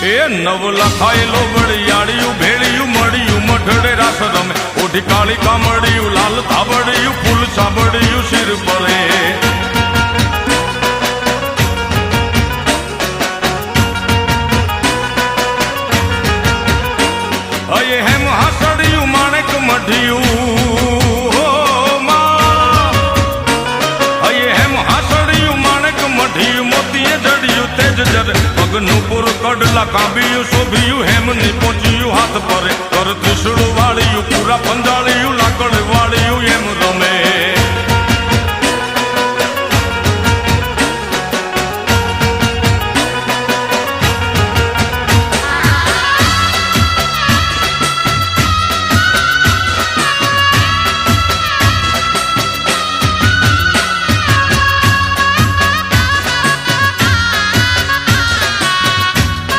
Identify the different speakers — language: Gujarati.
Speaker 1: એ નવ લખાયેલો વડિયાળિયું ભેળિયું મળ્યું મઢડે રાસ રમે ઓઢી કાળી કામડિયું લાલ ધાબડિયું ફૂલ સાબડિયું શિર પરે અયે હેમ હાસડિયું માણેક મઢિયું અયે હેમ હાસડિયું માણેક મઢિયું મોતીએ જડિયું તેજ જરે પગનું પુર કડલા કાંબિયું શોભિયું હેમની પહોંચ્યું હાથ પરે કર ત્રિશુળ વાળિયું પૂરા પંજાળિયું લાકડ વાળિયું એમ રમે